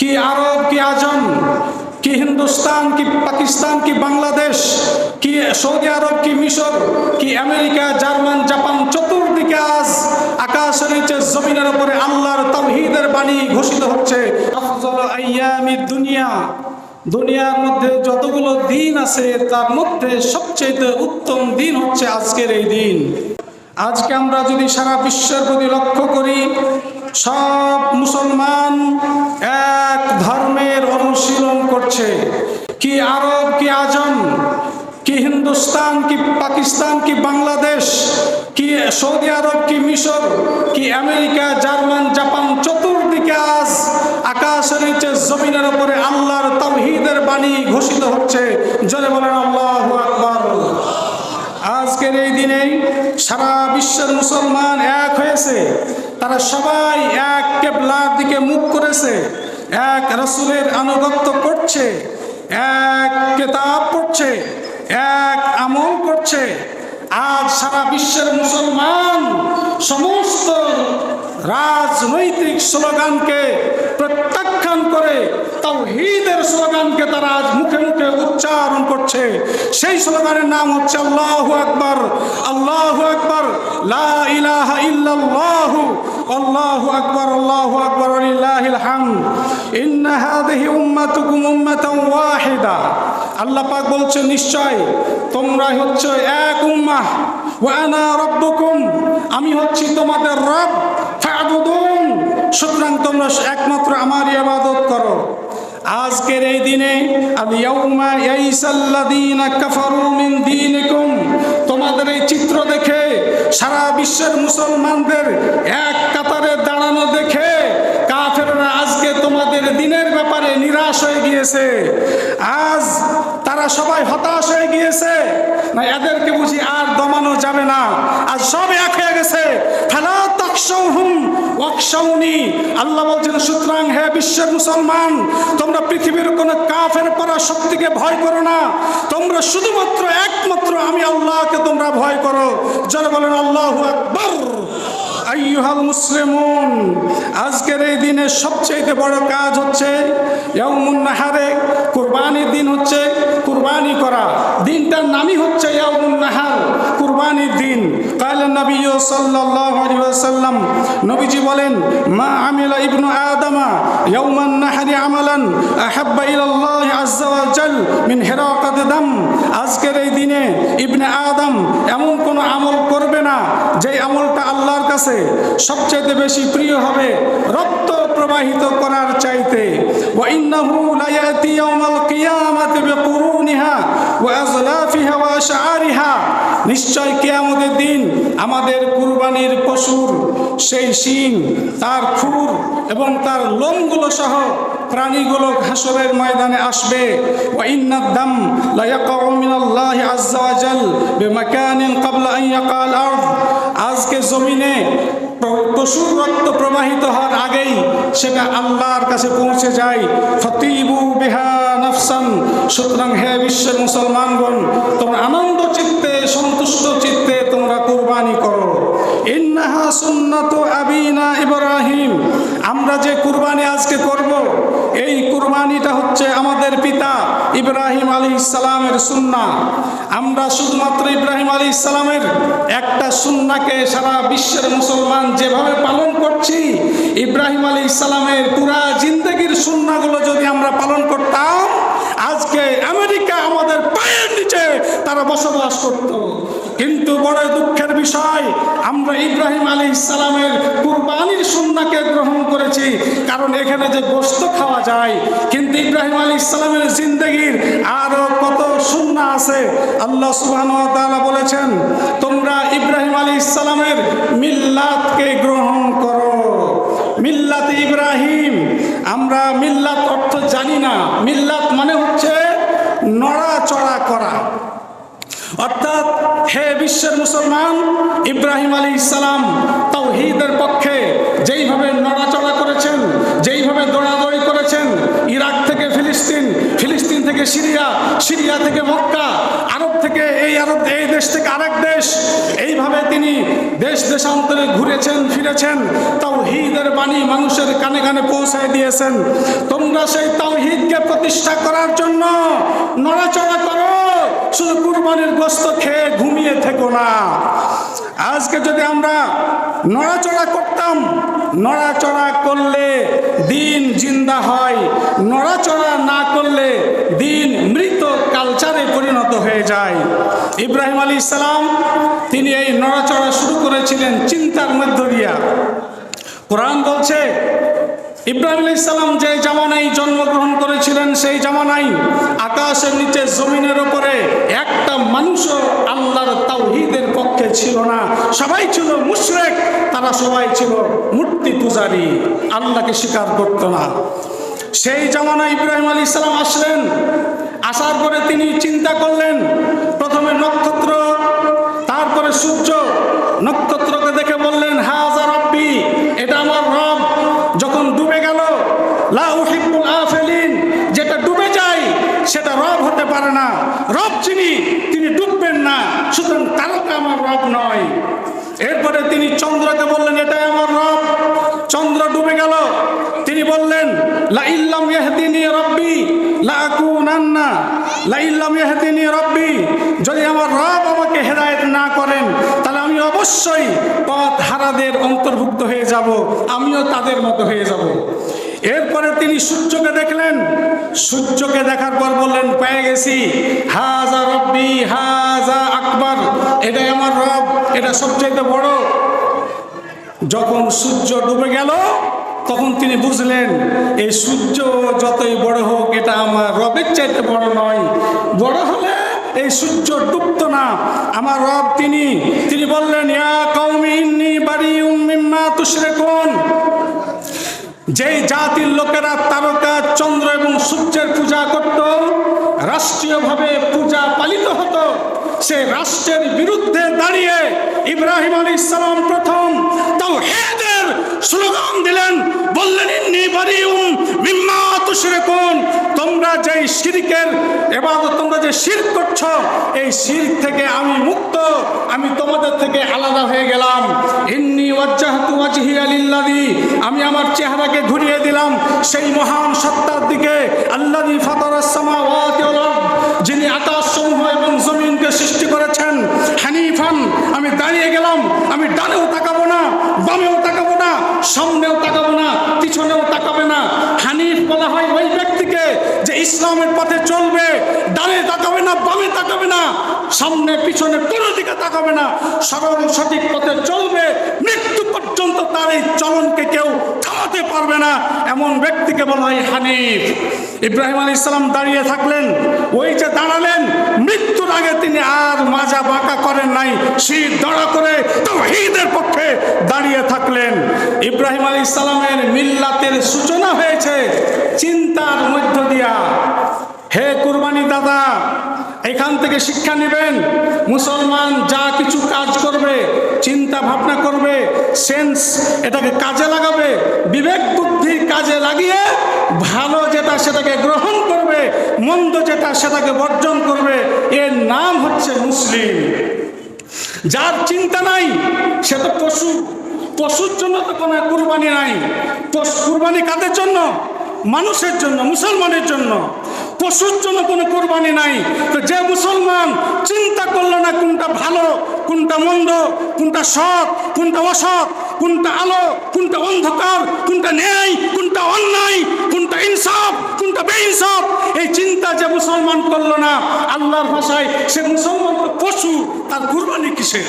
कि अरब कि आजम कि हिंदुस्तान कि पाकिस्तान कि बांग्लादेश कि सऊदी अरब कि मिशर कि अमेरिका जार्मान जापान चतुर्दिके आज आकाशेर नीचे जमिनेर उपरे आल्लाहर ताওহীদের বাণী ঘোষিত হচ্ছে। আফজাল আইয়ামিদ দুনিয়া, দুনিয়ার মধ্যে যতগুলো দিন আছে তার মধ্যে সবচেয়ে উত্তম দিন হচ্ছে আজকের এই দিন। আজকে আমরা যদি সারা বিশ্বের প্রতি লক্ষ্য করি, সব মুসলমান এক ধর্মের অনুশীলন করছে। কি আরব কি আজম कि हिंदुस्तान कि पाकिस्तान कि बांग्लादेश कि सऊदी अरब कि मिशर कि अमेरिका जार्मान जापान चतुर्दिके आज आकाशेर नीचे जमिनेर उपरे आल्लाहर ताওহীদের বাণী ঘোষিত হচ্ছে। জোরে বলেন আল্লাহু আকবার। আজকের এই দিনে সারা বিশ্বের মুসলমান এক হয়েছে, তারা সবাই এক কিবলার দিকে মুখ করেছে, এক রাসূলের আনুগত্য করছে, এক কিতাব পড়ছে, এক আমল করছে। আজ সারা বিশ্বের মুসলমান সমস্ত রাজনৈতিক স্লোগানকে প্রত্যাখ্যান করে তাওহীদের স্লোগানকে তারা আজ মুখে মুখে উচ্চারণ করছে। সেই স্লোগানের নাম হচ্ছে আল্লাহু আকবার, আল্লাহু আকবার, লা ইলাহা ইল্লাল্লাহ, আল্লাহু আকবার, আল্লাহু আকবার, ওয়ালিল্লাহিল হামদ, ইন্না হাযিহি উম্মাতুকুম উম্মাতান ওয়াহিদা। আল্লাহ পাক বলছেন, নিশ্চয় তোমরা হচ্ছে এক উম্মাহ, ওয়া আনা রাব্বুকুম, আমি হচ্ছি তোমাদের রব, ফা'বুদুন, সুতরাং তোমরা একমাত্র আমারই ইবাদত করো। আজকের এই দিনে আল ইয়াউমা ইয়াইসাল্লাযীনা কাফারু মিন দীনিকুম, তোমাদের এই চিত্র দেখে সারা বিশ্বের মুসলমানদের এক কাতারে দাঁড়ানো দেখে কাফেররা আজকে তোমাদের দিনের ব্যাপারে নিরাশ হয়ে গিয়েছে। আজ তারা সবাই হতাশ হয়ে গিয়েছে, না এদেরকে বুঝি আর দমানো যাবে না, আজ সব এক হয়ে গেছে। ফালা তাখশাউহুম ওয়াখশাউনি, আল্লাহ বলছেন, সুতরাং হে বিশ্বের মুসলমান, তোমরা পৃথিবীর কোন কাফের পরাশক্তিকে ভয় করো না, তোমরা শুধুমাত্র একমাত্র আমি আল্লাহকে তোমরা ভয় করো। যারা বলেন আল্লাহু আকবার। আইয়ুহাল মুসলিমুন, আজকের এই দিনে সবচেয়ে বড় কাজ হচ্ছে ইয়াউমুন নাহারে, কুরবানির দিন হচ্ছে কুরবানি করা। দিনটার নামই হচ্ছে ইয়াউমুন নাহার, কুরবানির দিন। قال النبي صلى الله عليه وسلم, নবীজি বলেন, মা আমিলা ইবনু আদম ইয়াউমান নাহরি আমালান আহাব্বা ইলাল্লাহি আযজা ওয়া জাল মিন হিরাকাত দাম। আজকের এই দিনে ইবনে আদম এমন কোন আমল করবে না যে আমলটা আল্লাহর কাছে সবচেয়ে বেশি প্রিয় হবে রক্ত প্রবাহিত করার চাইতে। ওয়া ইন্নাহু লা ইয়াতি ইয়াউমাল কিয়ামাতি বিকুরুনিহা ওয়া আযলাফিহা ওয়া আশআরিহা, নিশ্চয় কিয়ামতের দিন আমাদের কুরবানির পশুর সেই শিং, তার খুর এবং তার লোমগুলো সহ প্রাণীগুলো হাসরের ময়দানে আসবে। ওয়া ইন্নাদ দাম লা ইয়াকাউ মিনাল্লাহি আযজা ওয়া জাল বিমাকানিন ক্বাবলা আন ইয়াকাল আরদ, আজকে জমিনে পশুর রক্ত প্রবাহিত হওয়ার আগেই সেটা আল্লাহর কাছে পৌঁছে যায়। ফাতিবু বিহা নাফসান, সুতরাং হে বিশ্বের মুসলমানগণ, তোমরা আনন্দ চিত্তে সন্তুষ্ট চিত্তে তোমরা কুরবানি করো। ইন্নাহা সুন্নাতু আবিনা ইব্রাহিম, আমরা যে কুরবানি আজকে করব, এই কুরবানিটা হচ্ছে আমাদের পিতা ইব্রাহিম আলাইহিস সালামের সুন্নাহ। আমরা শুধুমাত্র ইব্রাহিম আলাইহিস সালামের একটা সুন্নাহকে সারা বিশ্বের মুসলমান যেভাবে পালন করছি, ইব্রাহিম আলাইহিস সালামের পুরা জিন্দেগির সুন্নাহগুলো যদি আমরা পালন করতাম, আজকে আমেরিকা আমাদের পায়ের নিচে তারা বসবাস করত। কিন্তু বড় দুঃখের বিষয়, আমরা ইব্রাহিম আলাইহিস সালামের কুরবানির সুন্নাহকে গ্রহণ করেছি, কারণ এখানে যে গোশত খাওয়া যায়, কিন্তু ইব্রাহিম আলাইহিস সালামের জিন্দেগির আরো কত সুন্নাহ আছে। আল্লাহ সুবহানাহু ওয়া তাআলা বলেছেন, তোমরা ইব্রাহিম আলাইহিস সালামের মিল্লাতকে গ্রহণ করো। মিল্লাত ইব্রাহিম, আমরা মিল্লাত অর্থ জানি না। মিল্লাত মানে হচ্ছে নড়াচড়া করা, অর্থাৎ হে বিশ্বের মুসলমান, ইব্রাহিম আলাইহিস সালাম তাওহীদের পক্ষে যেইভাবে নড়াচড়া করেছেন, যেইভাবে দৌড়াদৌড়ি করেছেন, ইরাক থেকে ফিলিস্তিন, ফিলিস্তিন থেকে সিরিয়া, সিরিয়া থেকে মক্কা, আরব থেকে এই দেশ থেকে আরেক দেশ, এই এইভাবে তিনি দেশ দেশান্তরে ঘুরেছেন ফিরেছেন, তাওহীদের বাণী মানুষের কানে কানে পৌঁছায় দিয়েছেন। তোমরা সেই তাওহীদকে প্রতিষ্ঠা করার জন্য নড়াচড়া করো, শুধু কুরবানির গোশত খেয়ে ঘুমিয়ে থেকো না। আজকে যদি আমরা নড়াচড়া করতাম, নড়াচড়া করলে দিন জিন্দা হয়, নড়াচড়া না করলে দিন মৃত কালচারে পরিণত হয়ে যায়। ইব্রাহিম আলাইহিস সালাম তিনি এই নড়াচড়া শুরু করেছিলেন চিন্তার মধ্য দিয়া। কোরআন বলছে ইব্রাহিম আলাইহিস সালাম যে জামানায় জন্মগ্রহণ করেছিলেন, সেই জামানায় আকাশের নিচে জমিনের উপরে একটা মানুষও আল্লাহর তাওহীদের পক্ষে ছিল না। সবাই ছিল মুশরিক, তারা সবাই ছিল মূর্তি পূজারী, আল্লাহকে স্বীকার করত না। সেই জামানায় ইব্রাহিম আলাইহিস সালাম আসলেন। আসার পরে তিনি চিন্তা করলেন, প্রথমে নক্ষত্র, তারপরে সূর্য। নক্ষত্রকে দেখে বললেন হাযা রাব্বি, এটা আমার রব। যখন ডুবে গেল, লা উহিব্বুল আফিলিন, যেটা ডুবে যায় সেটা রব হতে পারে না। রব যিনি, তিনি ডুববেন না, সুতরাং তারকা আমার রব নয়। এরপরে তিনি চন্দ্রকে বললেন এটাই আমার রব। চন্দ্র ডুবে গেল, তিনি বললেন লা ইল্লাম ইয়াহদিনি রাব্বি লা আকুনান্না, লা ইল্লাম ইয়াহদিনি রাব্বি, যদি আমার রব আমাকে হেদায়েত না করেন তাহলে আমি অবশ্যই পথ হারাদের অন্তর্ভুক্ত হয়ে যাব, আমিও তাদের মতো হয়ে যাব। এরপরে তিনি সূর্যকে দেখলেন। সূর্যকে দেখার পর বললেন পেয়ে গেছি, হাযা রাব্বি হাযা আকবার, এটাই আমার রব, এটা সবচেয়ে বড়। যখন সূর্য ডুবে গেল তখন তিনি বুঝলেন এই সূর্য যতই বড় হোক এটা আমার রবের চাইতে বড় নয়। বড় হলে এই সূর্য ডুবতো না, আমার রব তিনি বললেন ইয়া কওমি ইন্নী বারিউম মিম্মা তুশরিকুন, যেই জাতির লোকেরা তারকা, চন্দ্র এবং সূর্যের পূজা করত, রাষ্ট্রীয়ভাবে পূজা পালিত হতো, সে রাষ্ট্রের বিরুদ্ধে দাঁড়িয়ে ইব্রাহিম আলাইহিস সালাম প্রথম তাওহীদের স্লোগান দিলেন, বললেন ইন্নী বারিউম মিম্মা তুশরিকুন, তোমরা যেই শিরকের ইবাদত, তোমরা যে শিরক করছো, এই শিরক থেকে আমি মুক্ত, আমি তোমাদের থেকে আলাদা হয়ে গেলাম। ইন্নী ওয়াজ্জাহতু ওয়াজহিয়া লিল্লাযী, আমি আমার চেহারাকে ঘুরিয়ে দিলাম সেই মহান সত্তার দিকে, আল্লাযী ফাতারাস সামাওয়াতি ওয়াল আরদ, যিনি আকাশসমূহ এবং জমিনকে সৃষ্টি করেছেন। হানিফান, আমি দাঁড়িয়ে গেলাম, আমি ডানেও তাকাবো না, বামেও তাকাবো না, সামনেও তাকাবো না, পিছনেও তাকাবে না। হানিফ বলা হয় ওই ব্যক্তিকে যে ইসলামের পথে চলবে, ডানে তাকাবে না, বামে তাকাবে না, সামনে পিছনে কোনো দিকে তাকাবে না, সরল সঠিক পথে চলবে, মৃত্যু পর্যন্ত তার এই চলনকে কেউ থামাতে পারবে না, এমন ব্যক্তিকে বলা হয় হানিফ। ইব্রাহিম আলাইহিস সালাম দাঁড়িয়ে থাকলেন, ওই যে দাঁড়ালেন, মৃত্যুর আগে তিনি আর মাজা বাঁকা করেন নাই, শির দাঁড়া করে তাওহীদের পক্ষে দাঁড়িয়ে থাকলেন। ইব্রাহিম আলাইহিস সালামের মিল্লাতের সূচনা হয়েছে চিন্তার মধ্য দিয়া। হে কুরবানি দাদা, এখান থেকে শিক্ষা নেবেন, মুসলমান যা কিছু কাজ করবে, চিন্তা ভাবনা করবে, সেন্স এটাকে কাজে লাগাবে, বিবেক বুদ্ধি কাজে লাগিয়ে ভালো যেটা সেটাকে গ্রহণ করবে, মন্দ যেটা সেটাকে বর্জন করবে, এর নাম হচ্ছে মুসলিম। যার চিন্তা নাই সে তো পশু, পশুর জন্য তো কোনো কুরবানি নাই। কুরবানি কাদের জন্য? মানুষের জন্য, মুসলমানের জন্য। পশুর জন্য কোনো কুরবানি নাই। তো যে মুসলমান চিন্তা করলো না কোনটা ভালো, কোনটা মন্দ, কোনটা সৎ, কোনটা অসৎ, কোনটা আলো, কোনটা অন্ধকার, কোনটা ন্যায়, কোনটা অন্যায়, কোনটা ইনসাফ, কোনটা বেইনসাফ, এই চিন্তা যে মুসলমান করলো না, আল্লাহর ভাষায় সে মুসলমান তো পশু, তার কুরবানি কিসের?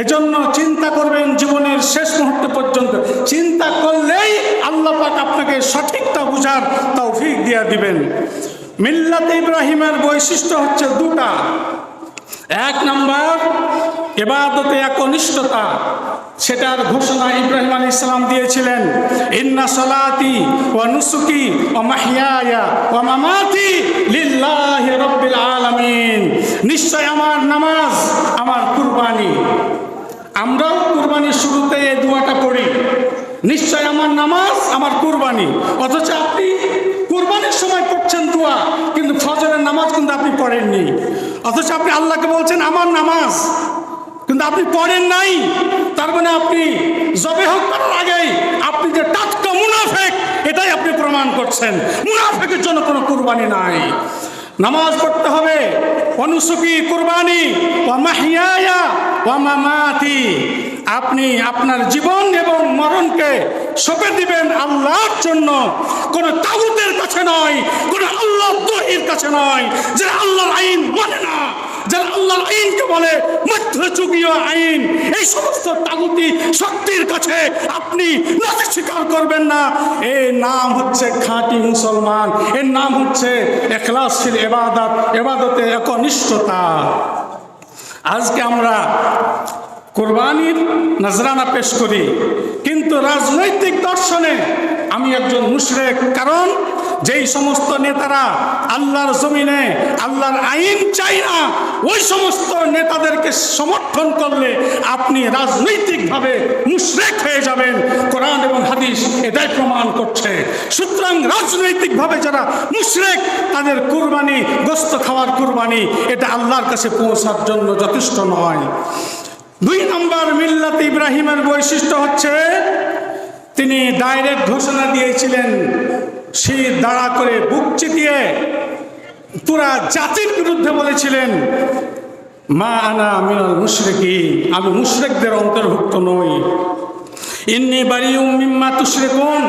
এজন্য চিন্তা করবেন জীবনের শেষ মুহূর্ত পর্যন্ত। চিন্তা করলেই আল্লাহ পাক আপনাকে সঠিকটা বুঝার তৌফিক দিয়ে দিবেন। মিল্লাতে ইব্রাহিমের বৈশিষ্ট্য হচ্ছে দুটা। এক নম্বর, ইবাদতে একনিষ্ঠতা, সেটার ঘোষণা ইব্রাহিম আলাইহিস সালাম দিয়েছিলেন, ইন্না সালাতি ওয়া নুসুকি ওয়া মাহইয়ায়া ওয়া মামাতি লিল্লাহি রাব্বিল আলামিন, নিশ্চয় আমার নামাজ, আমার কুরবানি। আমরাও কুরবানির শুরুতে এই দোয়াটা পড়ি, নিশ্চয় আমার নামাজ, আমার কুরবানি। অথচ আপনি কুরবানির সময় পড়ছেন দোয়া, কিন্তু ফজরের নামাজ কিন্তু আপনি পড়েননি। অথচ আপনি আল্লাহকে বলছেন আমার নামাজ, কিন্তু কিন্তু আপনি পড়েন নাই, তার মানে আপনি জবেহ করার আগেই আপনি যে টাটকা মুনাফিক এটাই আপনি প্রমাণ করছেন। মুনাফিকের জন্য কোনো কুরবানি নাই। নামাজ পড়তে হবে, অনুসুকি কুরবানি, ওয়া মাহইয়ায়া ওয়া মামাতি, আপনি আপনার জীবন এবং মরণকে সঁপে দিবেন আল্লাহর জন্য, কোন তাগুতের কাছে নয়, কোন আল্লাহ দ্রোহীর কাছে নয়, যারা আল্লাহর আইন মানে না, যারা আল্লাহর আইনকে বলে মধ্যযুগীয় আইন, এই সমস্ত তাগুতি শক্তির কাছে আপনি নথি স্বীকার করবেন না। এর নাম হচ্ছে খাঁটি মুসলমান, এর নাম হচ্ছে ইখলাসশীল ইবাদত, ইবাদতে একনিষ্ঠতা। আজকে আমরা কুরবানির নজরানা পেশ করি, কিন্তু রাজনৈতিক দর্শনে আমি একজন মুশরিক। কারণ যেই সমস্ত নেতারা আল্লাহর জমিনে আল্লাহর আইন চাই না, ওই সমস্ত নেতাদেরকে সমর্থন করলে আপনি রাজনৈতিকভাবে মুশরিক হয়ে যাবেন। কোরআন এবং হাদিস এটাই প্রমাণ করছে। সুতরাং রাজনৈতিকভাবে যারা মুশরিক, তাদের কুরবানি, গোশত খাওয়ার কুরবানি, এটা আল্লাহর কাছে পৌঁছার জন্য যথেষ্ট নয়। 2 নম্বর মিল্লাত ইব্রাহিমের বৈশিষ্ট্য হচ্ছে তিনি ডাইরেক্ট ঘোষণা দিয়েছিলেন, শির দাঁড়া করে বুক চিতিয়ে পুরা জাতির বিরুদ্ধে বলেছিলেন, মা আনা মিনাল মুশরিকিন, আমি মুশরিকদের অন্তর্ভুক্ত নই। ইন্নী বারিউম মিম্মা তুশরিকুন,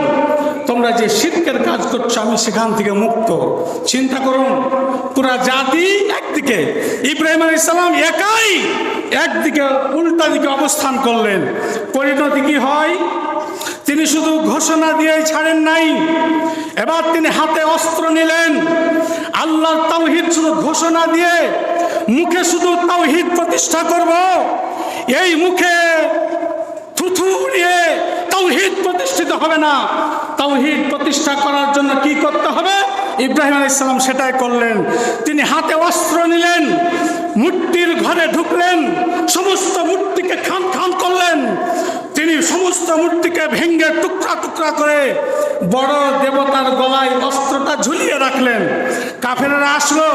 তোমরা যে শিরকের কাজ করছো আমি সেখান থেকে মুক্ত। চিন্তা করুন, পুরা জাতি একদিকে, ইব্রাহিম আলাইহিস সালাম একাই একদিকে উল্টা দিকে অবস্থান করলেন। পরিণতি কি হয়? তিনি শুধু ঘোষণা দিয়ে ছাড়েন নাই, এবার তিনি হাতে অস্ত্র নিলেন। আল্লাহর তাওহীদ শুধু ঘোষণা দিয়ে, মুখে শুধু তাওহীদ প্রতিষ্ঠা করব, এই মুখে থুথু উড়িয়ে তাওহীদ প্রতিষ্ঠিত হবে না। তাওহীদ প্রতিষ্ঠা করার জন্য কি করতে হবে? ইব্রাহিম আলাইহিস সালাম সেটাই করলেন। তিনি হাতে অস্ত্র নিলেন, মূর্তির ঘরে ঢুকলেন, সমস্ত মূর্তিকে খান খান করলেন। তিনি সমস্ত মূর্তিকে ভেঙ্গে টুকরা টুকরা করে বড় দেবতার গলায় অস্ত্রটা ঝুলিয়ে রাখলেন। কাফেররা আসলো,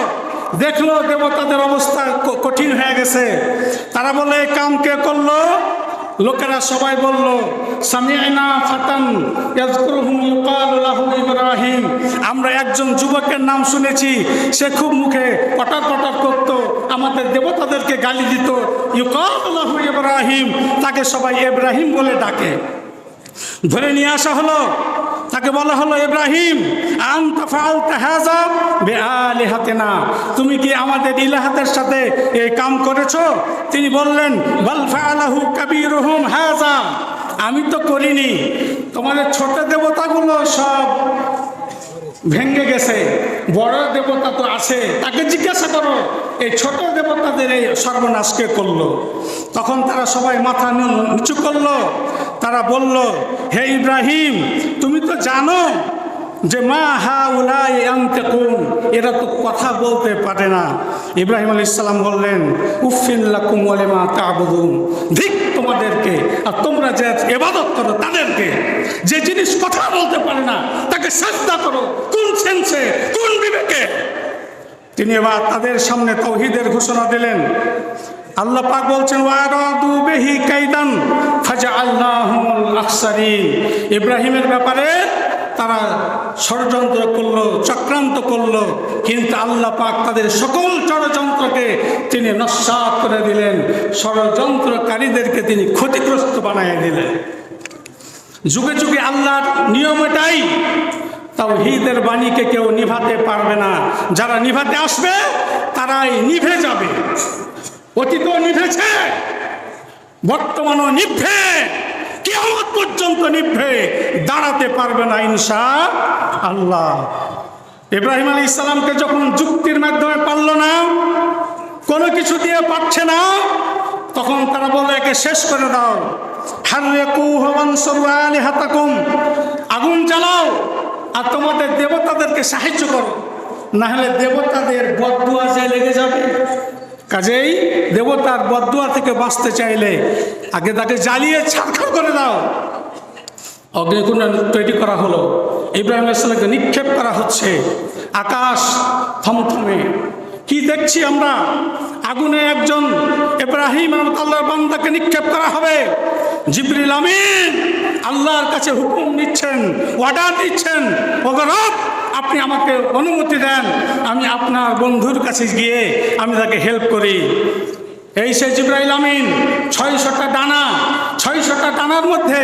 দেখলো দেবতাদের অবস্থা কঠিন হয়ে গেছে। তারা বলে, এই কাম কে করলো? লোকেরা সবাই বলল, সামি'না ফাতান ইয়াযকুরুহুম ইউকালু লাহু ইব্রাহিম, আমরা একজন যুবকের নাম শুনেছি, সে খুব মুখে পটার পটার করতো, আমাদের দেবতাদেরকে গালি দিত, ইউকালু লাহু ইব্রাহিম, তাকে সবাই ইব্রাহিম বলে ডাকে। ধরে নিয়ে আসা হলো, তাকে বলা হলো, ইব্রাহিম আনতা ফাআলতা হাযা বিআলিহাতিনা, তুমি কি আমাদের ইলাহাদের সাথে এই কাম করেছো? তিনি বললেন, বাল ফাআলাহু কাবীরুহুম হাযা, আমি তো করিনি, তোমাদের ছোট দেবতাগুলো সব ভেঙ্গে গেছে, বড় দেবতা তো আছে, তাকে জিজ্ঞাসা করো এই ছোট দেবতাদের এই সর্বনাশকে করলো। তখন তারা সবাই মাথা নিচু করলো। তারা বলল, হে ইব্রাহিম, তুমি তো জানো যে মা হাউলাই ইয়ানতিকুন, এরা তো কথা বলতে পারে না। ইব্রাহিম আলাইহিস সালাম বললেন, উফিন লাকুম ওয়া লিমা তা'বুদুন, ধিক তোমাদেরকে আর তোমরা যে ইবাদত করো তাদেরকে। যে জিনিস কথা বলতে পারে না তাকে সাজদা করো, কোন সেন্সে, কোন বিবেকে? তিনি এবার তাদের সামনে তাওহীদের ঘোষণা দিলেন। আল্লাহ পাক বলছেন, ওয়ারাদু বিহি কাইদান ফাজআলনাহুমুল আখসারিন, ইব্রাহিমের ব্যাপারে তারা ষড়যন্ত্র করলো, চক্রান্ত করলো, কিন্তু আল্লাহ পাক তাদের সকল ষড়যন্ত্রকে তিনি নস্যাৎ করে দিলেন, ষড়যন্ত্রকারীদেরকে তিনি ক্ষতিগ্রস্ত বানিয়ে দিলেন। যুগে যুগে আল্লাহর নিয়ম এটাই, তাওহীদের বাণীকে কেউ নিভাতে পারবে না। যারা নিভাতে আসবে তারাই নিভে যাবে। অতীতও নিভেছে, বর্তমানও নিভবে, কিয়ামত পর্যন্ত নিভবে, দাঁড়াতে পারবে না ইনশাআল্লাহ। ইব্রাহিম আলাইহিস সালামকে যখন যুক্তির মাধ্যমে পারল না, কোনো কিছু দিয়ে পারছে না, তখন তারা বলে, একে শেষ করে দাও, হাররিকুহু ওয়ানসুরু আলিহাতাকুম, আগুন জ্বালাও আর তোমাদের দেবতাদেরকে সাহায্য করো, না হলে দেবতাদের বদদুয়া যে লেগে যাবে। কাজেই দেবতার বদদুয়া থেকে বাঁচতে চাইলে আগে তাকে জ্বালিয়ে ছারখার করে দাও। অগ্নিকুণ্ড তৈরি করা হলো, ইব্রাহিম আলাইহিস সালামকে নিক্ষেপ করা হচ্ছে, আকাশ থমথমে, কি দেখছি আমরা? আগুনে একজন ইব্রাহিম আল্লাহর বান্দাকে নিক্ষেপ করা হবে। জিবরিল আমিন আল্লাহর কাছে হুকুম নিচ্ছেন, অর্ডার দিচ্ছেন, ওগো রব আপনি আমাকে অনুমতি দেন, আমি আপনার বন্ধুর কাছে গিয়ে আমি তাকে হেল্প করি। এই সে জিবরাইল আমিন, 600টা ডানা, 600টা ডানার মধ্যে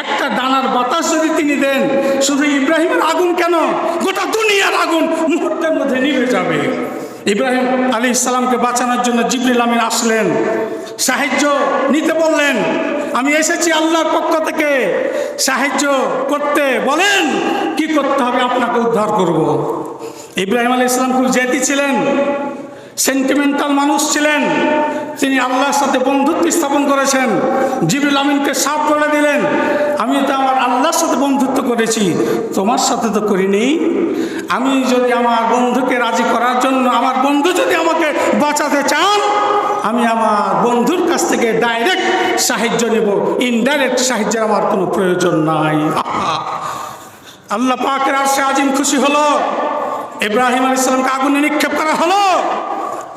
একটা ডানার বাতাস যদি তিনি দেন, শুধু ইব্রাহিমের আগুন কেন, গোটা দুনিয়ার আগুন মুহূর্তের মধ্যে নিভে যাবে। ইব্রাহিম আলাইহিস সালামকে বাঁচানোর জন্য জিবরিল আমিন আসলেন, সাহায্য নিতে বললেন, আমি এসেছি আল্লাহর পক্ষ থেকে সাহায্য করতে, বলেন কি করতে হবে, আপনাকে উদ্ধার করব। ইব্রাহিম আলাইহিস সালাম খুব জেদি ছিলেন, সেন্টিমেন্টাল মানুষ ছিলেন, তিনি আল্লাহর সাথে বন্ধুত্ব স্থাপন করেছেন। জিবরিল আমিনকে সাফ করে দিলেন, আমি তো আমার আল্লাহর সাথে বন্ধুত্ব করেছি, তোমার সাথে তো করিনি। আমি যদি আমার বন্ধুকে রাজি করার জন্য, আমার বন্ধু যদি আমাকে বাঁচাতে চান, আমি আমার বন্ধুর কাছ থেকে ডাইরেক্ট সাহায্য নেব, ইনডাইরেক্ট সাহায্যের আমার কোনো প্রয়োজন নাই। আল্লাহ পাকের আরশে আজিম খুশি হলো, ইব্রাহিম আলাইহিস সালামকে আগুনে নিক্ষেপ করা হলো।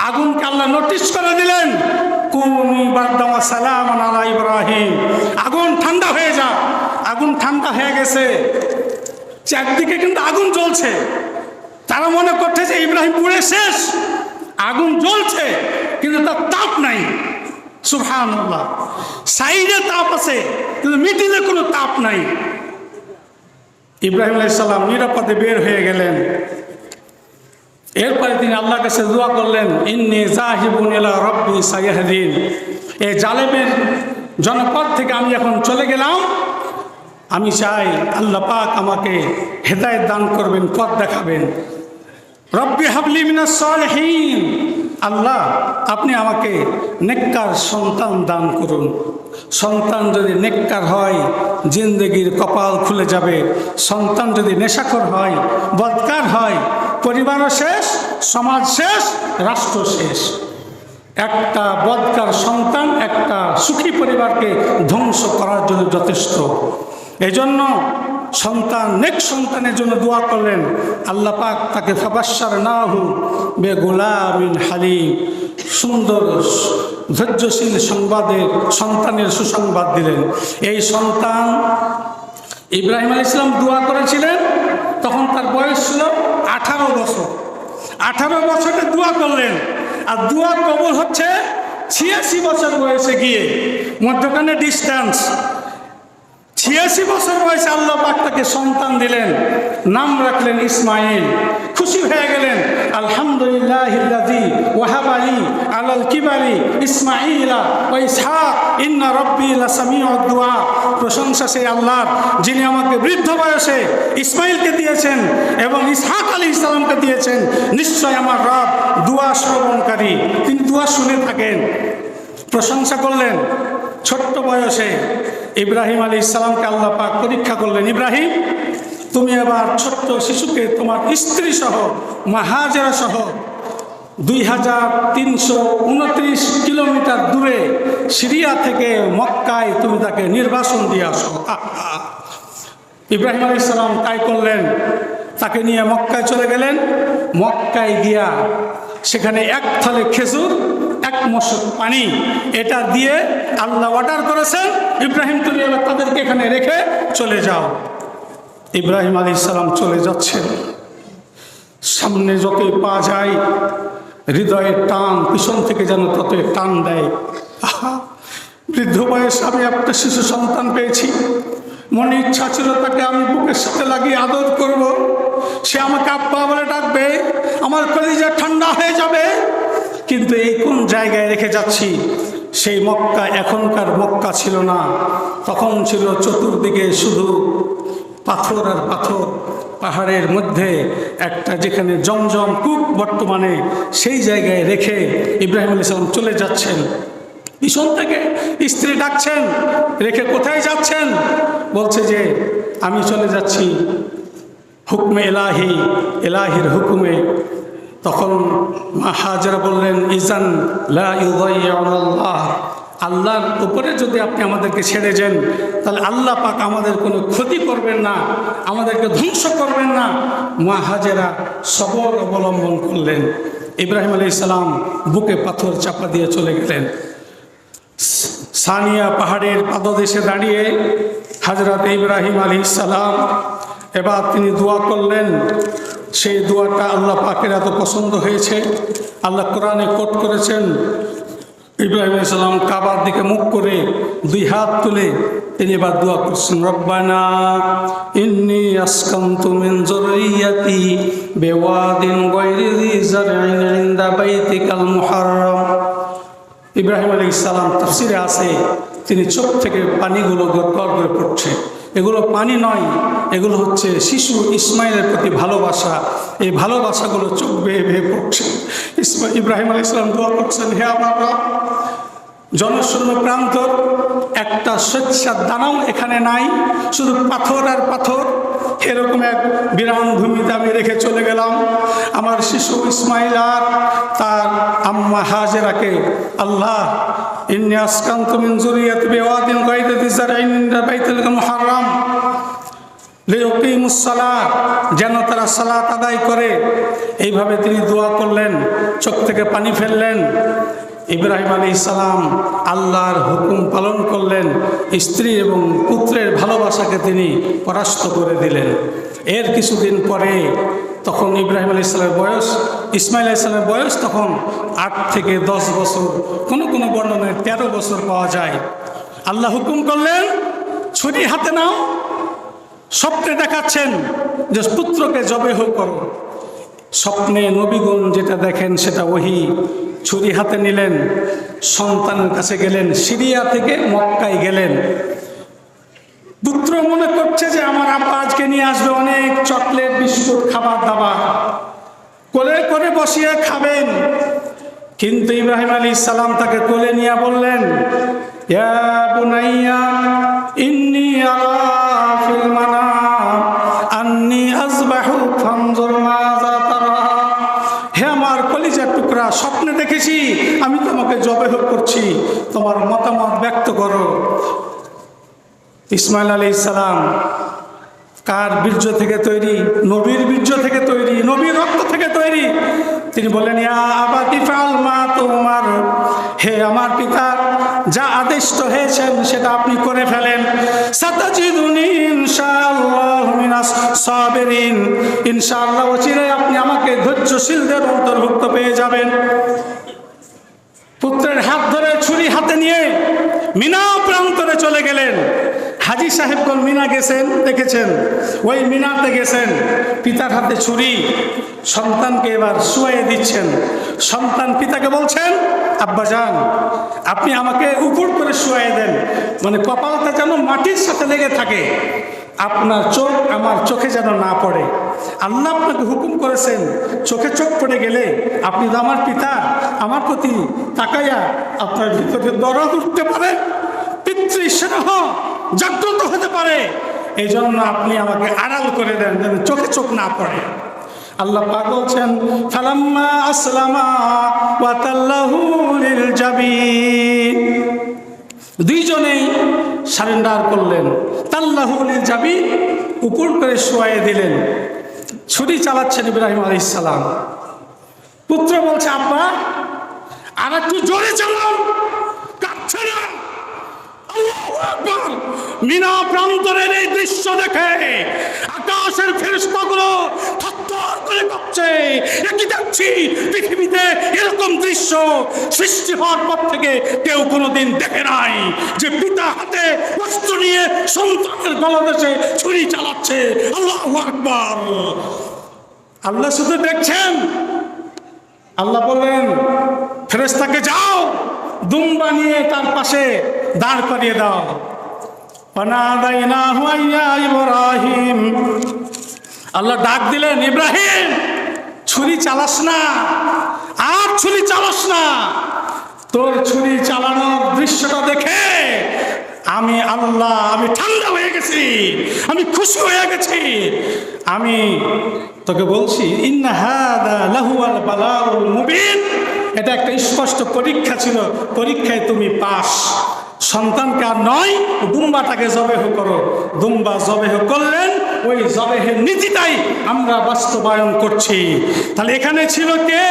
আগুনকে আল্লাহ নোটিশ করে দিলেন, কুনি বারদাম ওয়া সালামান আলা ইব্রাহিম, আগুন ঠান্ডা হয়ে যা। আগুন ঠান্ডা হয়ে গেছে, চারদিকে কিন্তু আগুন জ্বলছে। তারা মনে করছে যে ইব্রাহিম পুড়ে শেষ, আগুন জ্বলছে কিন্তু তার তাপ নাই। সুবহানাল্লাহ, সাইডে তাপ আছে কিন্তু মিডিলে কোনো তাপ নাই। ইব্রাহিম আলাইহিস সালাম নিরাপদে বের হয়ে গেলেন। এরপরে তিনি আল্লাহর কাছে দোয়া করলেন, ইন্নী যাহিবুন ইলা রাব্বি সায়াহদিন, এই জালেমের জনপদ থেকে আমি এখন চলে গেলাম, আমি চাই আল্লাহ পাক আমাকে হেদায়েত দান করবেন, পথ দেখাবেন। রব্বি হাবলি মিনাস সালিহিন, আল্লাহ আপনি আমাকে নেককার সন্তান দান করুন। সন্তান যদি নেককার হয় জিন্দেগির কপাল খুলে যাবে। সন্তান যদি নেশাখোর হয়, বদকার হয়, পরিবারও শেষ, সমাজ শেষ, রাষ্ট্র শেষ। একটা বদকার সন্তান একটা সুখী পরিবারকে ধ্বংস করার জন্য যথেষ্ট। এজন্য সন্তান, নেক সন্তানের জন্য দোয়া করলেন। আল্লাহ পাক তাকে ফাবাশশারনাহু বিগুলামিন হালিম, সুন্দর ধৈর্যশীল সন্তানের সুসংবাদ দিলেন। এই সন্তান ইব্রাহিম আলাইহিস সালাম দোয়া করেছিলেন, তখন তার বয়স ছিল 18 বছর। 18 বছরে দোয়া করলেন, আর দোয়া কবুল হচ্ছে 86 বছর বয়সে গিয়ে। মধ্যখানে ডিস্টেন্স। 86 বছর বয়সে আল্লাহ পাক তাকে সন্তান দিলেন, নাম রাখলেন ইসমাইল। খুশি হয়ে গেলেন, আলহামদুলিল্লাহিল্লাযী ওয়াহাবা লি আলাল কিবারি ইসমাঈলা ওয়া ইসহাক ইন্না রাব্বী লাসামিউদ দুআ। প্রশংসা সেই আল্লাহর, যিনি আমাকে বৃদ্ধ বয়সে ইসমাইলকে দিয়েছেন এবং ইসহাক আলাইহিস সালামকে দিয়েছেন। নিশ্চয় আমার রব দোয়া শ্রবণকারী, তিনি দোয়া শুনে থাকেন। প্রশংসা করলেন। ছোট্ট বয়সে ইব্রাহিম আলাইহিস সালামকে আল্লাহ পাক পরীক্ষা করলেন, ইব্রাহিম তুমি এবার ছোট্ট শিশুকে তোমার স্ত্রী সহ, মা হাজেরা সহ 2329 কিলোমিটার দূরে সিরিয়া থেকে মক্কায় তুমি তাকে নির্বাসন দিয়ে আসো। ইব্রাহিম আলাইহিস সালাম তাই করলেন, তাকে নিয়ে মক্কায় চলে গেলেন। মক্কায় গিয়া সেখানে এক থলে খেজুর, এক মশক পানি, এটা দিয়ে আল্লাহ অর্ডার করেছেন, ইব্রাহিম তুমি এবার তাদেরকে এখানে রেখে চলে যাও। ইব্রাহিম আলাইহিস সালাম চলে যাচ্ছেন। সামনে যতই পা যায় হৃদয়ের টান, পিছন থেকে যেন ততই টান দেয়। আহা, বৃদ্ধ বয়সে আমি একটা শিশু সন্তান পেয়েছি, মনে ইচ্ছা ছিল তাকে আমি বুকের সাথে লাগিয়ে আদর করব, সে আমাকে আব্বা বলে ডাকবে, আমার কলিজা ঠান্ডা হয়ে যাবে। কিন্তু এই কোন জায়গায় রেখে যাচ্ছি? সেই মক্কা এখনকার মক্কা ছিল না, তখন ছিল চতুর্দিকে শুধু পাথর আর পাথর। পাহাড়ের মধ্যে একটা যেখানে জমজম কূপ বর্তমানে, সেই জায়গায় রেখে ইব্রাহিম আলাইহিস সালাম চলে যাচ্ছেন। পিছন থেকে স্ত্রী ডাকছেন, রেখে কোথায় যাচ্ছেন? বলছে যে আমি চলে যাচ্ছি হুকমে এলাহি, এলাহির হুকুমে। তখন মা হাজেরা বললেন, ইজান লা ইউযায়্যিউনাল্লাহ, আল্লাহর উপরে যদি আপনি আমাদেরকে ছেড়ে যান তাহলে আল্লাহ পাক আমাদের কোনো ক্ষতি করবেন না, আমাদেরকে ধ্বংস করবেন না। মা হাজেরা সবর অবলম্বন করলেন। ইব্রাহিম আলাইহিস সালাম বুকে পাথর চাপা দিয়ে চলে গেলেন। সানিয়া পাহাড়ের পাদদেশে দাঁড়িয়ে হযরত ইব্রাহিম আলাইহিস সালাম এবার তিনি দোয়া করলেন। সেই দোয়াটা আল্লাহ পাকের এত পছন্দ হয়েছে, আল্লাহ কোরআনে কোট করেছেন। ইব্রাহিম আলাইহিস সালাম কাবার দিকে মুখ করে দুই হাত তুলে তিনি এবার দোয়া করছেন, রব্বানা ইন্নী আসকানতু মিন যুররিয়াতি বিওয়াদিন গায়রি যি যারইন ইনদা বাইতিকাল মুহাররম। ইব্রাহিম আলাইহিস সালাম তাফসীরে আছে তিনি চোখ থেকে পানিগুলো গড়গড় করে পড়ছে। এগুলো পানি নয়, এগুলো হচ্ছে শিশু ইসমাইলের প্রতি ভালোবাসা। এই ভালোবাসাগুলো চোখ বেয়ে বেয়ে পড়ছে। ইব্রাহিম আলাইহিস সালাম দোয়া করছেন, হে আমার রব, জনশূন্য প্রান্তর, একটা স্বেচ্ছার দানাও এখানে নাই, শুধু পাথর আর পাথর। এরকম এক বিরান ভূমিতে আমি রেখে চলে গেলাম আমার শিশু ইসমাইল আর তার আম্মা হাজেরাকে। আল্লাহ ইন্নী আসকানতু মিন যুররিয়াতি বিওয়াদিন গায়রি যি যারইন ইনদা বাইতিল মুহাররম লিয়ুকিমুস সালাহ, যেন তারা সালাত আদায় করে। এইভাবে তিনি দোয়া করলেন, চোখ থেকে পানি ফেললেন। ইব্রাহিম আলাইহিস সালাম আল্লাহর হুকুম পালন করলেন। স্ত্রী এবং পুত্রের ভালোবাসাকে তিনি পরাস্ত করে দিলেন। এর কিছুদিন পরে তখন ইব্রাহিম আলাইহিস সালামের বয়স, ইসমাইল আলাইহিস সালামের বয়স তখন 8 থেকে 10 বছর, কোনো কোনো বর্ণনায় 13 বছর পাওয়া যায়। আল্লাহ হুকুম করলেন, ছুরি হাতে নাও। স্বপ্নে দেখাচ্ছেন যে পুত্রকে জবেহ করো। স্বপ্নে নবীগণ যেটা দেখেন সেটা ওহী। ছুরি হাতে নিলেন, সন্তানের কাছে গেলেন, সিরিয়া থেকে মক্কায় গেলেন। পুত্র মনে করছে যে আমার আব্বা আজকে নিয়ে আসবে অনেক চকলেট, বিস্কুট, খাবার দাবার, কোলে করে বসিয়ে খাবেন। কিন্তু ইব্রাহিম আলাইহিস সালাম তাকে কোলে নিয়ে বললেন, ইয়া বুনাইয়া ইন্নী আরা ফিল মানাম আন্নী আযবাহুক ফানজুর মাযা তারা। হে আমার কলিজার টুকরা, স্বপ্নে দেখেছি আমি তোমাকে জবেহ করছি, তোমার মতামত ব্যক্ত করো। ইসমাইল আলাইহিস সালাম কার বীর্য থেকে তৈরি? নবীর বীর্য থেকে তৈরি, নবীর রক্ত থেকে তৈরি। তিনি বলেন, ইয়া আবাতি ফাল মা তুমার, হে আমার পিতা, যা আদেশিত হয়েছেন সেটা আপনি করে ফেলেন। সাতাজিদুনি ইনশাআল্লাহ মিনাস সাবিরিন, ইনশাআল্লাহ অচিরেই আপনি আমাকে ধৈর্যশীলদের অন্তর্ভুক্ত পেয়ে যাবেন। পুত্রের হাত ধরে ছুরি হাতে নিয়ে মিনা প্রান্তরে চলে গেলেন। হাজী সাহেবগণ মিনা গেছেন, দেখেছেন, ওই মিনাতে গেছেন, পিতার হাতে ছুরি, সন্তানকে এবার শুয়াইয়ে দিচ্ছেন। সন্তান পিতাকে বলছেন, আব্বাজান আপনি আমাকে উপর করে শুয়াইয়ে দেন, মানে কপালটা যেন মাটির সাথে লেগে থাকে, আপনার চোখ আমার চোখে যেন না পড়ে। আল্লাহ আপনাকে হুকুম করেছেন, চোখে চোখ পড়ে গেলে আপনি তো আমার পিতা, আমার প্রতি তাকাইয়া আপনার ভিতরে দরদ উঠতে পারে, পিতৃস্নেহ জাগ্রত হতে পারে। এই জন্য আপনি আমাকে আড়াল করে দেন যেন চোখে চোখ না পড়ে। আল্লাহ পাক বলছেন, ফালাম্মা আসলামা ওয়া তাল্লাহু লিল জাবিন, দুইজনেই সারেন্ডার করলেন। তাল্লাহু লিল জাবিন, উপর করে শুয়াইয়ে দিলেন। ছুরি চালাচ্ছেন ইব্রাহিম আলাইহিস সালাম। পুত্র বলছে, আব্বা আর একটু জোরে চালান, কাঁপছে না। আল্লাহু আকবার। মিনা প্রান্তরের এই দৃশ্য দেখে আকাশের ফেরেশতাগুলো থরথর করে কাঁপছে। একই দেখছি, পৃথিবীতে এরকম দৃশ্য সৃষ্টি হওয়ার পর থেকে কেউ কোনোদিন দেখে নাই, যে পিতা হাতে অস্ত্র নিয়ে সন্তানের গলদেশে ছুরি চালাচ্ছে। আল্লাহু আকবার। আল্লাহ শুধু দেখছেন। আল্লাহ বললেন, ফেরেশতাকে যাও, দুম্বা নিয়ে তার পাশে দাঁড় করিয়ে দাও। ফানাদাইনাহু ইয়া ইব্রাহিম, আল্লাহ ডাক দিলেন, ইব্রাহিম ছুরি চালাস না, আর ছুরি চালাস না। তোর ছুরি চালানোর দৃশ্যটা দেখে আমি আল্লাহ, আমি ঠান্ডা হয়ে গেছি, আমি খুশি হয়ে গেছি। আমি তোকে বলছি, ইন্না হাদা লাহুয়াল বালাউল মুবিন, এটা একটা স্পষ্ট পরীক্ষা ছিল, পরীক্ষায় তুমি পাস। সন্তানকে আর নয়, দুম্বাটাকে জবেহ করো। দুম্বা জবেহ করলেন, ওই জবেহের নীতিটাই আমরা বাস্তবায়ন করছি। তাহলে এখানে ছিল কে?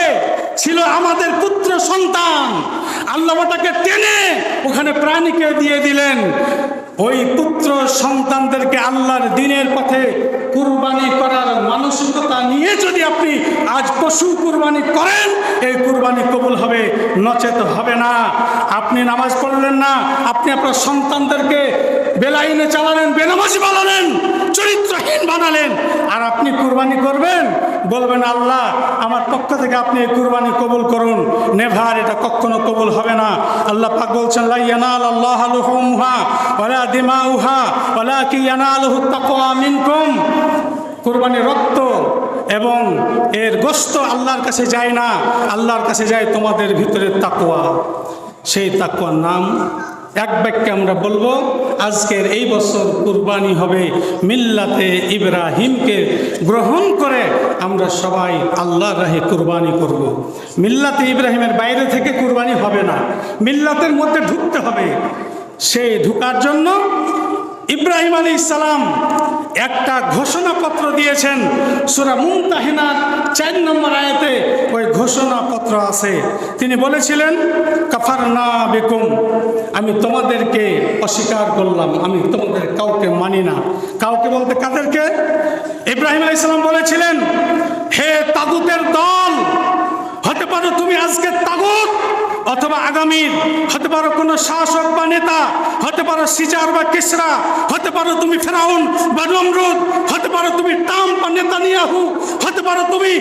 ছিল আমাদের পুত্র সন্তান, আল্লাহ ওটাকে টেনে ওখানে প্রাণীকে দিয়ে দিলেন। ওই পুত্র সন্তানদেরকে আল্লাহর দ্বীনের পথে কুরবানি করার মানসিকতা নিয়ে যদি আপনি আজ পশু কুরবানি করেন, এই কুরবানি কবুল হবে, নচেত হবে না। আপনি নামাজ পড়লেন না, আপনি আপনার সন্তানদেরকে বেলাইনে চালালেন, বেনামাজি বানালেন, চরিত্রহীন বানালেন, আর আপনি কুরবানি করবেন, বলবেন আল্লাহ আমার পক্ষ থেকে আপনি এই কুরবানি কবুল করুন। নেভার, এটা কখনো কবুল হবে না। আল্লাহ পাক বলছেন লা ইয়ানালাল্লাহু লুহুমুহা ওয়ালা দিমাউহা ওয়ালাকিন ইয়ানালুহুত তাকওয়া মিনকুম। কুরবানির রক্ত এবং এর গোশত আল্লাহর কাছে যায় না, আল্লাহর কাছে যায় তোমাদের ভিতরে তাকওয়া। সেই তাকওয়ার নাম এক বাক্যে আমরা বলবো, আজকের এই বছর কুরবানি হবে মিল্লাতে ইব্রাহিমকে গ্রহণ করে আমরা সবাই আল্লাহর রাহে কুরবানি করব। মিল্লাতে ইব্রাহিমের বাইরে থেকে কুরবানি হবে না, মিল্লাতের মধ্যে ঢুকতে হবে। সেই ঢুকার জন্য ইব্রাহিম আলাইহিস সালাম একটা ঘোষণাপত্র দিয়েছেন। সূরা মুমতাহিনার 4 নম্বর আয়াতে ওই ঘোষণাপত্র আছে। তিনি বলেছিলেন কাফারনা বিকুম, আমি তোমাদেরকে অস্বীকার করলাম, আমি তোমাদের কাউকে মানি না। কাউকে বলতে কাদেরকে? ইব্রাহিম আলাইহিস সালাম বলেছিলেন হে তাগুতের দল, হতে পারো তুমি আজকে তাগুত, অথবা আগামীর হতে পারো কোনো শাসক বা নেতা, হতে পারো সিজার বা কিসরা, হতে পারো তুমি ফেরাউন বা নমরুদ, হতে পারো তুমি ট্রাম্প বা নেতানিয়াহু, হতে পারো তুমি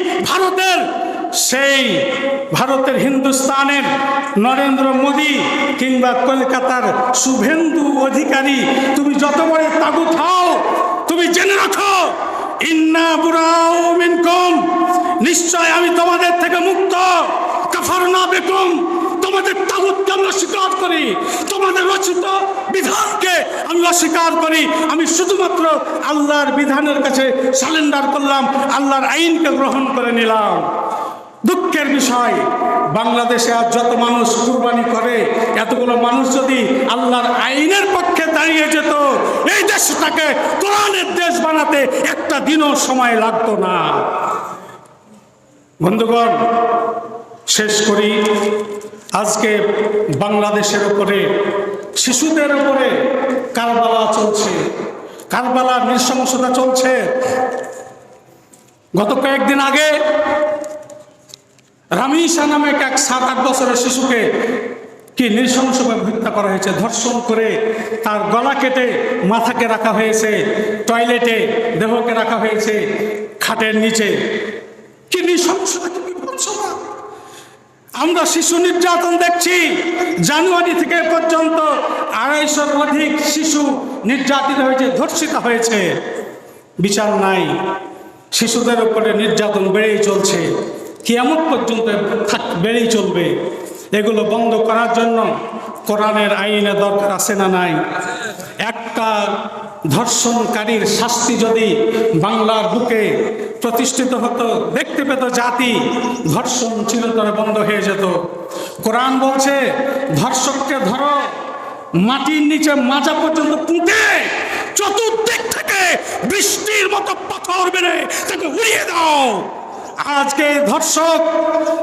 ভারতের হিন্দুস্তানের নরেন্দ্র মোদী কিংবা কলকাতার শুভেন্দু অধিকারী। তুমি যত বড় তাগুত হও, তুমি জেনে রাখো ইন্না বুরাউ মিনকুম, নিশ্চয় আমি তোমাদের থেকে মুক্ত। কাফারনা বিকুম, তোমাদের তাগুতকে আমি অস্বীকার করি, তোমাদের রচিত বিধানকে আমি অস্বীকার করি। আমি শুধুমাত্র আল্লাহর বিধানের কাছে সারেন্ডার করলাম, আল্লাহর আইনকে গ্রহণ করে নিলাম। দুঃখের বিষয়, বাংলাদেশে আজ যত মানুষ কুরবানি করে, এতগুলো মানুষ যদি আল্লাহর আইনের পক্ষে দাঁড়িয়ে যেত, এই দেশটাকে কোরআনের দেশ বানাতে একটা দিনও সময় লাগতো না। বন্ধুগণ, শেষ করি। আজকে বাংলাদেশের উপরে, শিশুদের উপরে কারবালা চলছে, কারবালার নৃশংসতা চলছে। গত কয়েকদিন আগে রামিসা নামে এক 7-8 বছরের শিশুকে কি নৃশংসভাবে হত্যা করা হয়েছে। ধর্ষণ করে তার গলা কেটে মাথাকে রাখা হয়েছে, টয়লেটে দেহকে রাখা হয়েছে, খাটের নিচে। কি নৃশংসতা, কি বিভৎসতা! আমরা শিশু নির্যাতন দেখছি। জানুয়ারি থেকে পর্যন্ত 250-র অধিক শিশু নির্যাতিত হয়েছে, ধর্ষিত হয়েছে। বিচার নাই, শিশুদের উপরে নির্যাতন বেড়েই চলছে, কিয়ামত পর্যন্ত বেড়েই চলবে। এগুলো বন্ধ করার জন্য কোরআনের আইনে দরকার আছে না নাই? একটা ধর্ষণকারীর শাস্তি যদি বাংলার বুকে প্রতিষ্ঠিত হতো, দেখতে পেত জাতি, ধর্ষণ চিরতরে বন্ধ হয়ে যেত। কোরআন বলছে ধর্ষককে ধরো, মাটির নিচে মাজা পর্যন্ত পুঁতে চতুর্দিক থেকে বৃষ্টির মতো পাথর মেরে তাকে উড়িয়ে দাও। আজকে ধর্ষক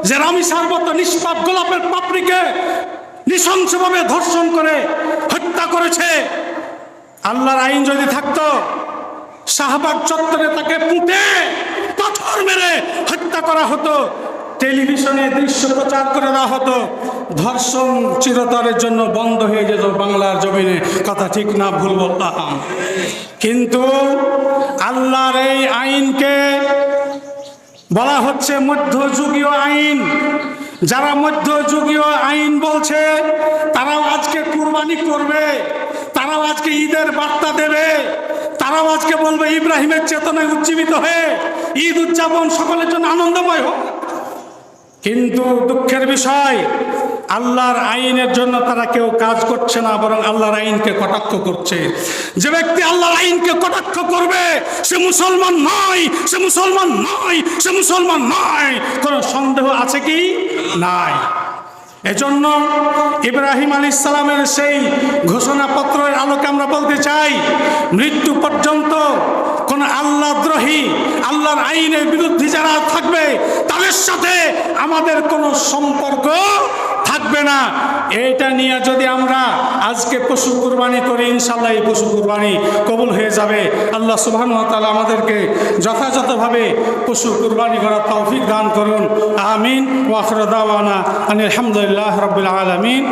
যে রামিসার মতো নিষ্পাপ গোলাপের পাপড়িকে নৃশংসভাবে ধর্ষণ করে হত্যা করেছে, আল্লাহর আইন যদি থাকতো, শাহবাগ চত্বরে তাকে পুঁতে পাথর মেরে হত্যা করা হতো, টেলিভিশনে দৃশ্য প্রচার করে দেওয়া হতো, ধর্ষণ চিরতরের জন্য বন্ধ হয়ে যেত বাংলার জমিনে। কথা ঠিক না ভুল বলতাম? কিন্তু আল্লাহর এই আইনকে বলা হচ্ছে মধ্যযুগীয় আইন। যারা মধ্যযুগীয় আইন বলছে, তারাও আজকে কুরবানি করবে, তারাও আজকে ঈদের বার্তা দেবে, তারাও আজকে বলবে ইব্রাহিমের চেতনায় উজ্জীবিত হয়ে ঈদ উদযাপন সকলের জন্য আনন্দময় হোক। কিন্তু দুঃখের বিষয়, আল্লাহর আইনের জন্য তারা কেউ কাজ করছে না, বরং আল্লাহর আইনকে কটাক্ষ করছে। যে ব্যক্তি আল্লাহর আইনকে কটাক্ষ করবে সে মুসলমান নয়, সে মুসলমান নয়, সে মুসলমান নয়, কোনো সন্দেহ আছে কি? নাই। এজন্য ইব্রাহিম আলাইহিস সালামের সেই ঘোষণাপত্রের আলোকে আমরা বলতে চাই, মৃত্যু পর্যন্ত কোন আল্লাহদ্রোহী, আল্লাহর আইনের বিরুদ্ধে যারা থাকবে, তাদের সাথে আমাদের কোনো সম্পর্ক থাকবে না। এইটা নিয়ে যদি আমরা আজকে পশু কুরবানি করি, ইনশাআল্লাহ এই পশু কুরবানি কবুল হয়ে যাবে। আল্লাহ সুবহানাহু ওয়া তাআলা আমাদেরকে যথাযথভাবে পশু কুরবানি করার তৌফিক দান করুন। আমিন। ওয়া আখিরু দাওয়ানা আনিল হামদুলিল্লাহি রাব্বিল আলামিন।